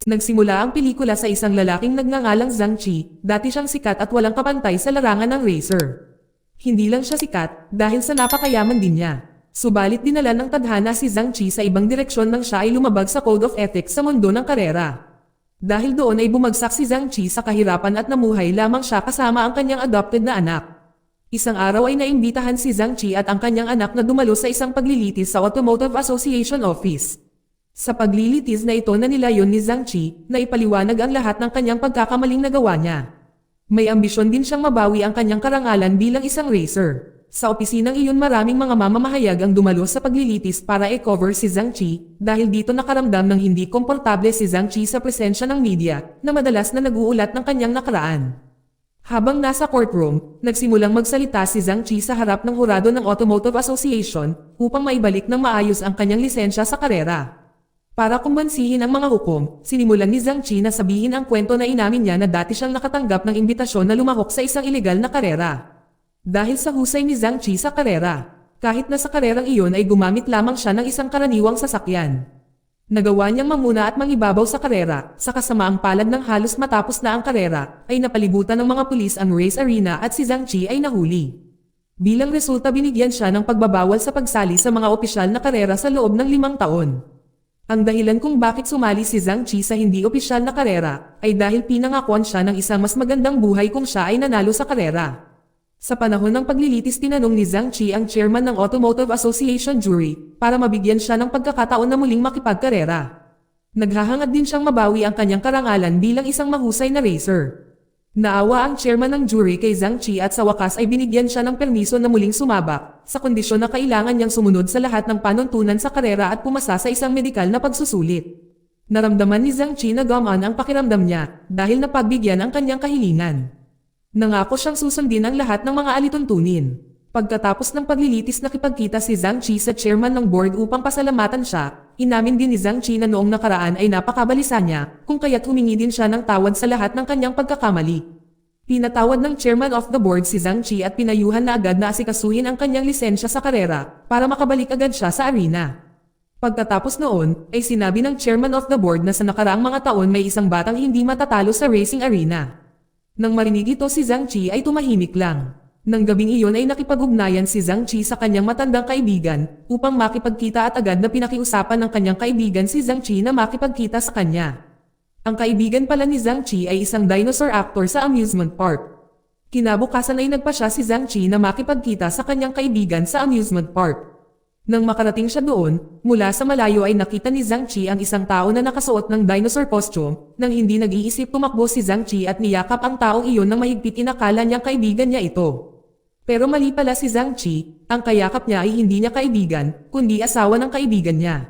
Nagsimula ang pelikula sa isang lalaking nagngangalang Zhang Qi, dati siyang sikat at walang kapantay sa larangan ng racer. Hindi lang siya sikat, dahil sa napakayaman din niya. Subalit dinala ng tadhana si Zhang Qi sa ibang direksyon nang siya ay lumabag sa Code of Ethics sa mundo ng karera. Dahil doon ay bumagsak si Zhang Qi sa kahirapan at namuhay lamang siya kasama ang kanyang adopted na anak. Isang araw ay naimbitahan si Zhang Qi at ang kanyang anak na dumalo sa isang paglilitis sa Automotive Association Office. Sa paglilitis na ito na nilayon ni Zhang Qi, na ipaliwanag ang lahat ng kanyang pagkakamaling nagawa niya. May ambisyon din siyang mabawi ang kanyang karangalan bilang isang racer. Sa opisinang iyon maraming mga mamamahayag ang dumalo sa paglilitis para i-cover si Zhang Qi, dahil dito nakaramdam ng hindi komportable si Zhang Qi sa presensya ng media, na madalas na nag-uulat ng kanyang nakaraan. Habang nasa courtroom, nagsimulang magsalita si Zhang Qi sa harap ng hurado ng Automotive Association, upang maibalik ng maayos ang kanyang lisensya sa karera. Para kumbansihin ang mga hukom, sinimulan ni Zhang Qi na sabihin ang kwento na inamin niya na dati siyang nakatanggap ng imbitasyon na lumahok sa isang ilegal na karera. Dahil sa husay ni Zhang Qi sa karera, kahit na sa karerang iyon ay gumamit lamang siya ng isang karaniwang sasakyan. Nagawa niyang manguna at mangibabaw sa karera, sa kasamaang palad ng halos matapos na ang karera, ay napalibutan ng mga pulis ang race arena at si Zhang Qi ay nahuli. Bilang resulta binigyan siya ng pagbabawal sa pagsali sa mga opisyal na karera sa loob ng 5 taon. Ang dahilan kung bakit sumali si Zhang Qi sa hindi opisyal na karera, ay dahil pinangakuan siya ng isang mas magandang buhay kung siya ay nanalo sa karera. Sa panahon ng paglilitis tinanong ni Zhang Qi ang chairman ng Automotive Association jury, para mabigyan siya ng pagkakataon na muling makipagkarera. Naghahangad din siyang mabawi ang kanyang karangalan bilang isang mahusay na racer. Naawa ang chairman ng jury kay Zhang Qi at sa wakas ay binigyan siya ng permiso na muling sumabak, sa kondisyon na kailangan niyang sumunod sa lahat ng panuntunan sa karera at pumasa sa isang medikal na pagsusulit. Naramdaman ni Zhang Qi na gumaan ang pakiramdam niya, dahil napagbigyan ang kanyang kahilingan. Nangako siyang susundin ang lahat ng mga alituntunin. Pagkatapos ng paglilitis nakipagkita si Zhang Qi sa chairman ng board upang pasalamatan siya, inamin din ni Zhang Qi na noong nakaraan ay napakabalisa niya, kung kaya't humingi din siya ng tawad sa lahat ng kanyang pagkakamali. Pinatawad ng chairman of the board si Zhang Qi at pinayuhan na agad na asikasuhin ang kanyang lisensya sa karera, para makabalik agad siya sa arena. Pagkatapos noon, ay sinabi ng chairman of the board na sa nakaraang mga taon may isang batang hindi matatalo sa racing arena. Nang marinig ito si Zhang Qi ay tumahimik lang. Nang gabing iyon ay nakipag-ugnayan si Zhang Qi sa kanyang matandang kaibigan, upang makipagkita at agad na pinakiusapan ng kanyang kaibigan si Zhang Qi na makipagkita sa kanya. Ang kaibigan pala ni Zhang Qi ay isang dinosaur actor sa amusement park. Kinabukasan ay nagpa siya si Zhang Qi na makipagkita sa kanyang kaibigan sa amusement park. Nang makarating siya doon, mula sa malayo ay nakita ni Zhang Qi ang isang tao na nakasuot ng dinosaur costume, nang hindi nag-iisip tumakbo si Zhang Qi at niyakap ang taong iyon nang mahigpit inakala niyang kaibigan niya ito. Pero mali pala si Zhang Qi, ang kayakap niya ay hindi niya kaibigan, kundi asawa ng kaibigan niya.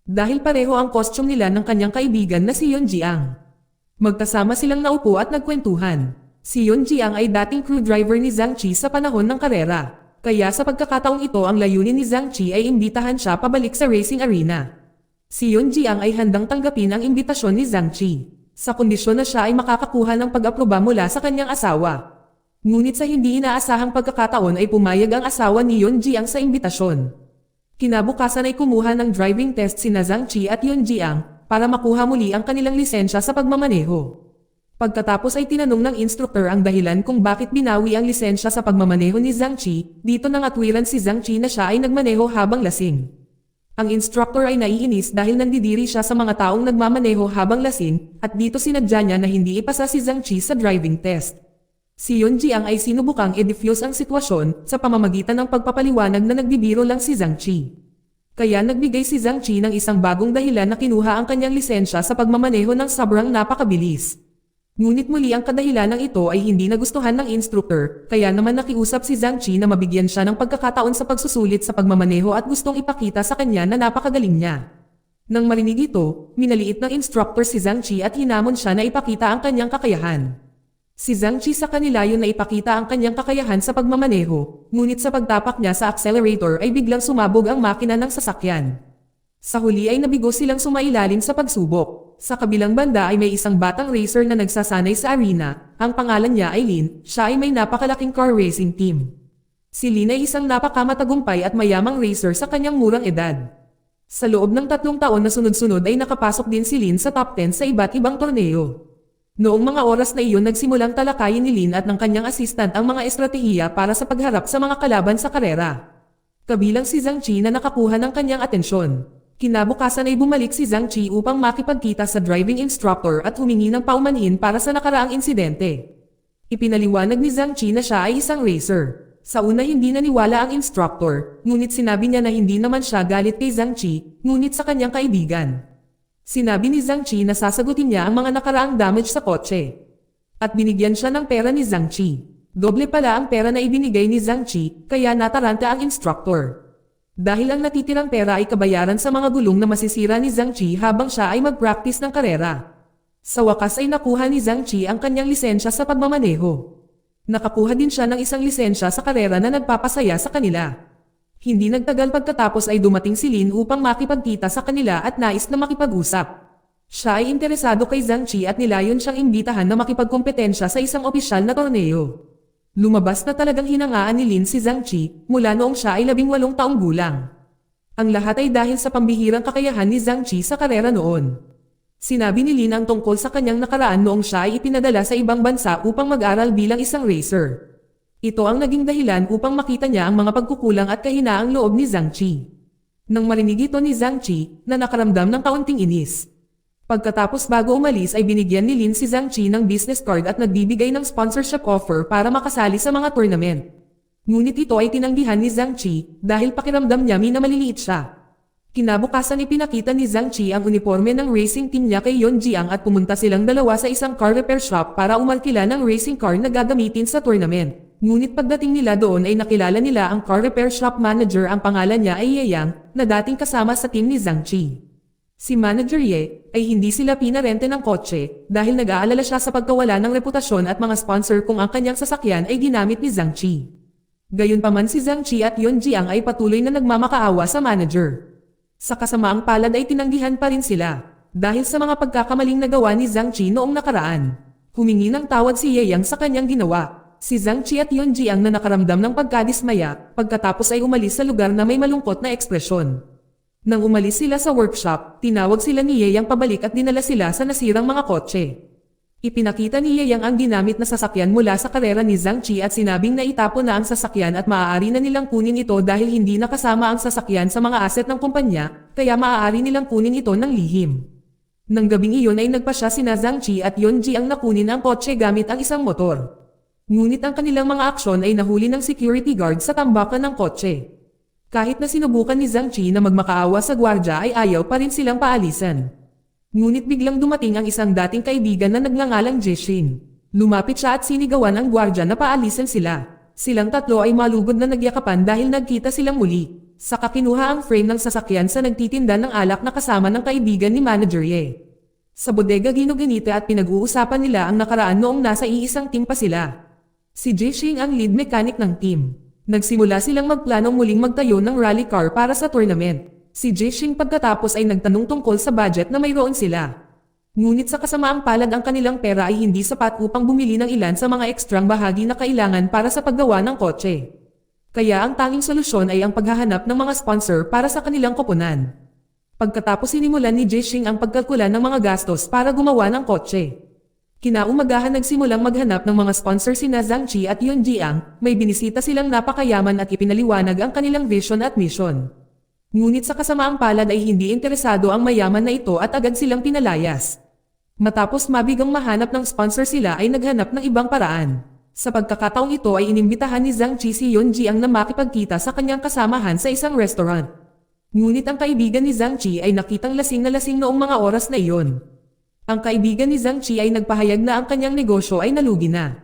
Dahil pareho ang costume nila ng kanyang kaibigan na si Yun Jiang. Magkasama silang naupo at nagkwentuhan. Si Yun Jiang ay dating crew driver ni Zhang Qi sa panahon ng karera. Kaya sa pagkakataong ito ang layunin ni Zhang Qi ay imbitahan siya pabalik sa racing arena. Si Yun Jiang ay handang tanggapin ang imbitasyon ni Zhang Qi, sa kondisyon na siya ay makakakuha ng pag-aproba mula sa kanyang asawa. Ngunit sa hindi inaasahang pagkakataon ay pumayag ang asawa ni Yun Jiang sa imbitasyon. Kinabukasan ay kumuha ng driving test sina Zhang Qi at Yun Jiang, para makuha muli ang kanilang lisensya sa pagmamaneho. Pagkatapos ay tinanong ng instructor ang dahilan kung bakit binawi ang lisensya sa pagmamaneho ni Zhang Qi, dito nang atwiran si Zhang Qi na siya ay nagmaneho habang lasing. Ang instructor ay naiinis dahil nandidiri siya sa mga taong nagmamaneho habang lasing, at dito sinadya niya na hindi ipasa si Zhang Qi sa driving test. Si Yun Jiang ay sinubukang i-defuse ang sitwasyon sa pamamagitan ng pagpapaliwanag na nagbibiro lang si Zhang Qi. Kaya nagbigay si Zhang Qi ng isang bagong dahilan na kinuha ang kanyang lisensya sa pagmamaneho ng sobrang napakabilis. Ngunit muli ang kadahilanang ito ay hindi nagustuhan ng instructor, kaya naman nakiusap si Zhang Qi na mabigyan siya ng pagkakataon sa pagsusulit sa pagmamaneho at gustong ipakita sa kanya na napakagaling niya. Nang marinig ito, minaliit ng instructor si Zhang Qi at hinamon siya na ipakita ang kanyang kakayahan. Si Zhang Qi sa kanila yun na ipakita ang kanyang kakayahan sa pagmamaneho, ngunit sa pagtapak niya sa accelerator ay biglang sumabog ang makina ng sasakyan. Sa huli ay nabigo silang sumailalim sa pagsubok. Sa kabilang banda ay may isang batang racer na nagsasanay sa arena, ang pangalan niya ay Lin, siya ay may napakalaking car racing team. Si Lin ay isang napakamatagumpay at mayamang racer sa kanyang murang edad. Sa loob ng 3 taon na sunod-sunod ay nakapasok din si Lin sa top 10 sa iba't ibang torneo. Noong mga oras na iyon nagsimulang talakayin ni Lin at ng kanyang assistant ang mga estratehiya para sa pagharap sa mga kalaban sa karera. Kabilang si Zhang Qi na nakakuha ng kanyang atensyon. Kinabukasan ay bumalik si Zhang Qi upang makipagkita sa driving instructor at humingi ng paumanhin para sa nakaraang insidente. Ipinaliwanag ni Zhang Qi na siya ay isang racer. Sa una hindi naniwala ang instructor, ngunit sinabi niya na hindi naman siya galit kay Zhang Qi, ngunit sa kanyang kaibigan. Sinabi ni Zhang Qi na sasagutin niya ang mga nakaraang damage sa kotse. At binigyan siya ng pera ni Zhang Qi. Doble pala ang pera na ibinigay ni Zhang Qi, kaya nataranta ang instructor. Dahil ang natitirang pera ay kabayaran sa mga gulong na masisira ni Zhang Qi habang siya ay mag-practice ng karera. Sa wakas ay nakuha ni Zhang Qi ang kanyang lisensya sa pagmamaneho. Nakakuha din siya ng isang lisensya sa karera na nagpapasaya sa kanila. Hindi nagtagal pagkatapos ay dumating si Lin upang makipagkita sa kanila at nais na makipag-usap. Siya ay interesado kay Zhang Qi at nilayon siyang imbitahan na makipagkompetensya sa isang opisyal na torneo. Lumabas na talagang hinangaan ni Lin si Zhang Qi mula noong siya ay 18 taong gulang. Ang lahat ay dahil sa pambihirang kakayahan ni Zhang Qi sa karera noon. Sinabi ni Lin ang tungkol sa kanyang nakaraan noong siya ay ipinadala sa ibang bansa upang mag-aral bilang isang racer. Ito ang naging dahilan upang makita niya ang mga pagkukulang at kahinaang loob ni Zhang Qi. Nang marinig ito ni Zhang Qi, na nakaramdam ng kaunting inis. Pagkatapos bago umalis ay binigyan ni Lin si Zhang Qi ng business card at nagbibigay ng sponsorship offer para makasali sa mga tournament. Ngunit ito ay tinanggihan ni Zhang Qi dahil pakiramdam niya na maliliit siya. Kinabukasan ipinakita ni Zhang Qi ang uniforme ng racing team niya kay Yon Jiang at pumunta silang dalawa sa isang car repair shop para umarkila ng racing car na gagamitin sa tournament. Ngunit pagdating nila doon ay nakilala nila ang car repair shop manager, ang pangalan niya ay Ye Yang, na dating kasama sa team ni Zhang Qi. Si Manager Ye ay hindi sila pinarente ng kotse dahil nag-aalala siya sa pagkawala ng reputasyon at mga sponsor kung ang kanyang sasakyan ay ginamit ni Zhang Qi. Gayunpaman si Zhang Qi at Yon Jiang ay patuloy na nagmamakaawa sa manager. Sa kasamaang palad ay tinanggihan pa rin sila dahil sa mga pagkakamaling nagawa ni Zhang Qi noong nakaraan. Humingi ng tawad si Ye Yang sa kanyang ginawa. Si Zhang Qi at Yon Jiang na nakaramdam ng pagkadismaya pagkatapos ay umalis sa lugar na may malungkot na ekspresyon. Nang umalis sila sa workshop, tinawag sila ni Ye Yang pabalik at dinala sila sa nasirang mga kotse. Ipinakita ni Ye Yang ang ginamit na sasakyan mula sa karera ni Zhang Qi at sinabing na itapon na ang sasakyan at maaari na nilang kunin ito dahil hindi nakasama ang sasakyan sa mga asset ng kumpanya, kaya maaari nilang kunin ito ng lihim. Nang gabing iyon ay nagpasya sina Zhang Qi at Yon Jiang na kunin ang kotse gamit ang isang motor. Ngunit ang kanilang mga aksyon ay nahuli ng security guard sa tambakan ng kotse. Kahit na sinubukan ni Zhang Qi na magmakaawa sa gwardya ay ayaw pa rin silang paalisan. Ngunit biglang dumating ang isang dating kaibigan na nagngangalang Jishin. Lumapit siya at sinigawan ang gwardya na paalisan sila. Silang tatlo ay malugod na nagyakapan dahil nagkita silang muli. Saka kinuha ang frame ng sasakyan sa nagtitinda ng alak na kasama ng kaibigan ni Manager Ye. Sa bodega ginuganita at pinag-uusapan nila ang nakaraan noong nasa iisang team pa sila. Si Jishin ang lead mechanic ng team. Nagsimula silang magplanong muling magtayo ng rally car para sa tournament. Si Jishin pagkatapos ay nagtanong tungkol sa budget na mayroon sila. Ngunit sa kasamaang palad ang kanilang pera ay hindi sapat upang bumili ng ilan sa mga ekstrang bahagi na kailangan para sa paggawa ng kotse. Kaya ang tanging solusyon ay ang paghahanap ng mga sponsor para sa kanilang koponan. Pagkatapos sinimulan ni Jishin ang pagkalkulan ng mga gastos para gumawa ng kotse. Kinaumagahan nagsimulang maghanap ng mga sponsor sina Zhang Qi at Yon Jiang, may binisita silang napakayaman at ipinaliwanag ang kanilang vision at mission. Ngunit sa kasamaang palad ay hindi interesado ang mayaman na ito at agad silang pinalayas. Matapos mabigang mahanap ng sponsor sila ay naghanap ng ibang paraan. Sa pagkakataong ito ay inimbitahan ni Zhang Qi si Yon Jiang na makipagkita sa kanyang kasamahan sa isang restaurant. Ngunit ang kaibigan ni Zhang Qi ay nakitang lasing na lasing noong mga oras na iyon. Ang kaibigan ni Zhang Qi ay nagpahayag na ang kanyang negosyo ay nalugi na.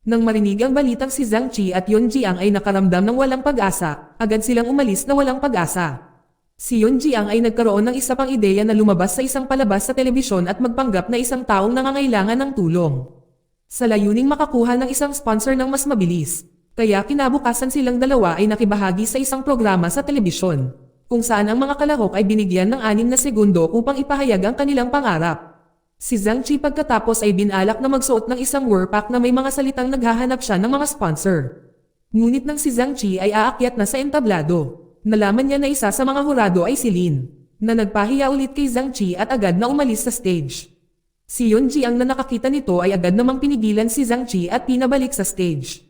Nang marinig ang balitang si Zhang Qi at Yon Jiang ay nakaramdam ng walang pag-asa, agad silang umalis na walang pag-asa. Si Yon Jiang ay nagkaroon ng isa pang ideya na lumabas sa isang palabas sa telebisyon at magpanggap na isang taong nangangailangan ng tulong. Sa layuning makakuha ng isang sponsor ng mas mabilis. Kaya kinabukasan silang dalawa ay nakibahagi sa isang programa sa telebisyon, kung saan ang mga kalahok ay binigyan ng 6 na segundo upang ipahayag ang kanilang pangarap. Si Zhang Qi pagkatapos ay binalak na magsuot ng isang warpack na may mga salitang naghahanap siya ng mga sponsor. Ngunit nang si Zhang Qi ay aakyat na sa entablado, nalaman niya na isa sa mga hurado ay si Lin. na nagpahiya ulit kay Zhang Qi at agad na umalis sa stage. Si Yun Jiang na nakakita nito ay agad namang pinigilan si Zhang Qi at pinabalik sa stage.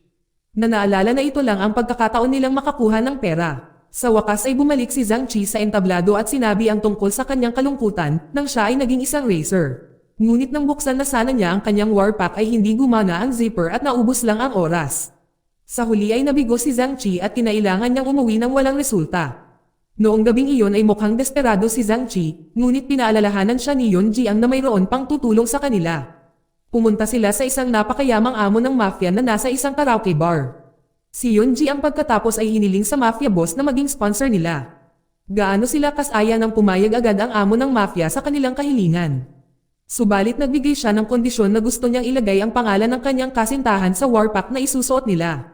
Naalala na ito lang ang pagkakataon nilang makakuha ng pera. Sa wakas ay bumalik si Zhang Qi sa entablado at sinabi ang tungkol sa kanyang kalungkutan nang siya ay naging isang racer. Ngunit nang buksan na sana niya ang kanyang warpack ay hindi gumana ang zipper at naubos lang ang oras. Sa huli ay nabigo si Zhang Qi at kinailangan niyang umuwi ng walang resulta. Noong gabing iyon ay mukhang desperado si Zhang Qi, ngunit pinaalalahanan siya ni Yun Jiang na mayroon pang tutulong sa kanila. Pumunta sila sa isang napakayamang amo ng mafia na nasa isang karaoke bar. Si Yun Jiang pagkatapos ay hiniling sa mafia boss na maging sponsor nila. Gaano sila kasaya nang pumayag agad ang amo ng mafia sa kanilang kahilingan. Subalit nagbigay siya ng kondisyon na gusto niyang ilagay ang pangalan ng kanyang kasintahan sa warpack na isusuot nila.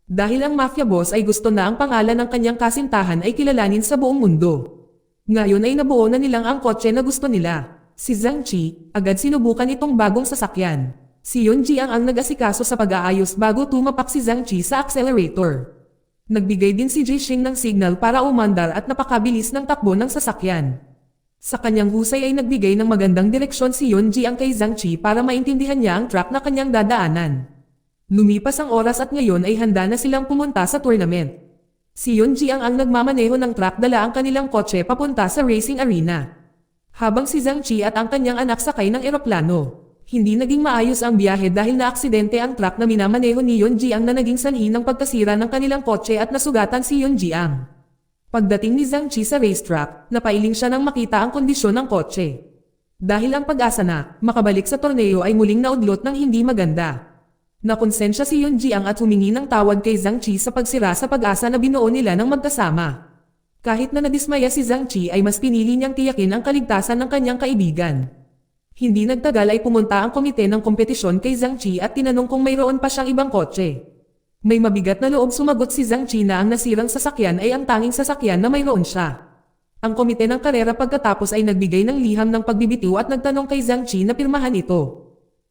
Dahil ang mafia boss ay gusto na ang pangalan ng kanyang kasintahan ay kilalanin sa buong mundo. Ngayon ay nabuo na nilang ang kotse na gusto nila. Si Zhang Qi, agad sinubukan itong bagong sasakyan. Si Yun Jiang ang nag-asikaso sa pag-aayos bago tumapak si Zhang Qi sa accelerator. Nagbigay din si Jixing ng signal para umandar at napakabilis ng takbo ng sasakyan. Sa kanyang husay ay nagbigay ng magandang direksyon si Yun Jiang kay Zhang Qi para maintindihan niya ang track na kanyang dadaanan. Lumipas ang oras at ngayon ay handa na silang pumunta sa tournament. Si Yun Jiang ang nagmamaneho ng track dala ang kanilang kotse papunta sa racing arena. Habang si Zhang Qi at ang kanyang anak sakay ng eroplano. Hindi naging maayos ang biyahe dahil naaksidente ang truck na minamaneho ni Yun Jiang na naging sanhi ng pagkasira ng kanilang kotse at nasugatan si Yun Jiang. Pagdating ni Zhang Qi sa racetrack, napailing siya nang makita ang kondisyon ng kotse. Dahil ang pag-asa na makabalik sa torneo ay muling naudlot ng hindi maganda. Nakonsensya si Yun Jiang at humingi ng tawad kay Zhang Qi sa pagsira sa pag-asa na binuo nila ng magkasama. Kahit na nadismaya si Zhang Qi ay mas pinili niyang tiyakin ang kaligtasan ng kanyang kaibigan. Hindi nagtagal ay pumunta ang komite ng kompetisyon kay Zhang Qi at tinanong kung mayroon pa siyang ibang kotse. May mabigat na loob sumagot si Zhang Qi na ang nasirang sasakyan ay ang tanging sasakyan na mayroon siya. Ang komite ng karera pagkatapos ay nagbigay ng liham ng pagbibitiw at nagtanong kay Zhang Qi na pirmahan ito.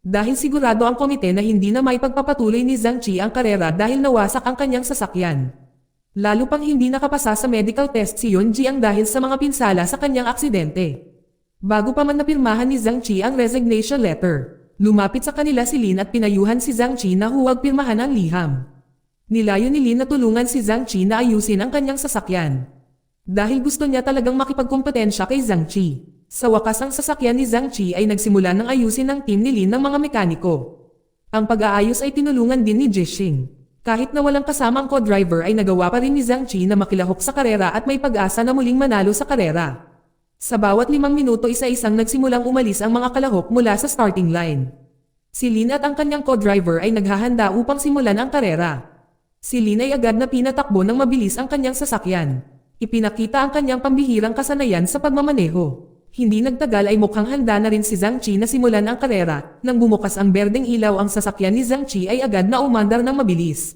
Dahil sigurado ang komite na hindi na may pagpapatuloy ni Zhang Qi ang karera dahil nawasak ang kanyang sasakyan. Lalo pang hindi nakapasa sa medical test si Yun Jiang dahil sa mga pinsala sa kanyang aksidente. Bago pa man napirmahan ni Zhang Qi ang resignation letter, lumapit sa kanila si Lin at pinayuhan si Zhang Qi na huwag pirmahan ang liham. Nilayo ni Lin na tulungan si Zhang Qi na ayusin ang kanyang sasakyan. Dahil gusto niya talagang makipagkompetensya kay Zhang Qi. Sa wakas ang sasakyan ni Zhang Qi ay nagsimula ng ayusin ng team ni Lin ng mga mekaniko. Ang pag-aayos ay tinulungan din ni Jixing. Kahit na walang kasamang co-driver ay nagawa pa rin ni Zhang Qi na makilahok sa karera at may pag-asa na muling manalo sa karera. Sa bawat 5 minuto isa-isang nagsimulang umalis ang mga kalahok mula sa starting line. Si Lin at ang kanyang co-driver ay naghahanda upang simulan ang karera. Si Lin ay agad na pinatakbo ng mabilis ang kanyang sasakyan. Ipinakita ang kanyang pambihirang kasanayan sa pagmamaneho. Hindi nagtagal ay mukhang handa na rin si Zhang Qi na simulan ang karera. Nang bumukas ang berdeng ilaw ang sasakyan ni Zhang Qi ay agad na umandar ng mabilis.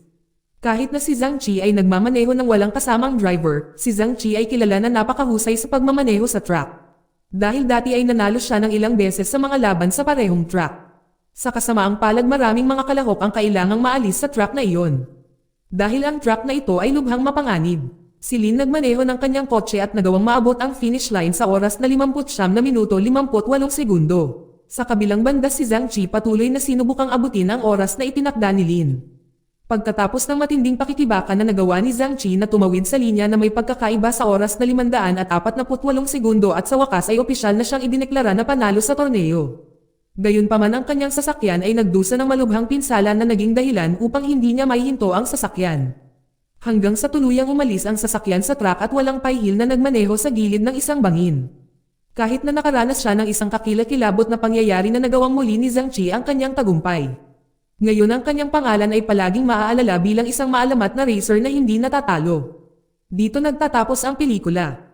Kahit na si Zhang Qi ay nagmamaneho ng walang kasamang driver, si Zhang Qi ay kilala na napakahusay sa pagmamaneho sa track. Dahil dati ay nanalo siya ng ilang beses sa mga laban sa parehong track. Sa kasamaang palad maraming mga kalahok ang kailangang maalis sa track na iyon. Dahil ang track na ito ay lubhang mapanganib. Si Lin nagmaneho ng kanyang kotse at nagawang maabot ang finish line sa oras na 59 na minuto 58 segundo. Sa kabilang banda si Zhang Qi patuloy na sinubukang abutin ang oras na itinakda ni Lin. Pagkatapos ng matinding pakikibakan na nagawa ni Zhang Qi na tumawid sa linya na may pagkakaiba sa oras na 548 segundo at sa wakas ay opisyal na siyang idineklara na panalo sa torneo. Gayunpaman ang kanyang sasakyan ay nagdusa ng malubhang pinsala na naging dahilan upang hindi niya maihinto ang sasakyan. Hanggang sa tuluyang umalis ang sasakyan sa track at walang paihil na nagmaneho sa gilid ng isang bangin. Kahit na nakaranas siya ng isang kakilakilabot na pangyayari na nagawang muli ni Zhang Qi ang kanyang tagumpay. Ngayon ang kanyang pangalan ay palaging maaalala bilang isang maalamat na racer na hindi natatalo. Dito nagtatapos ang pelikula.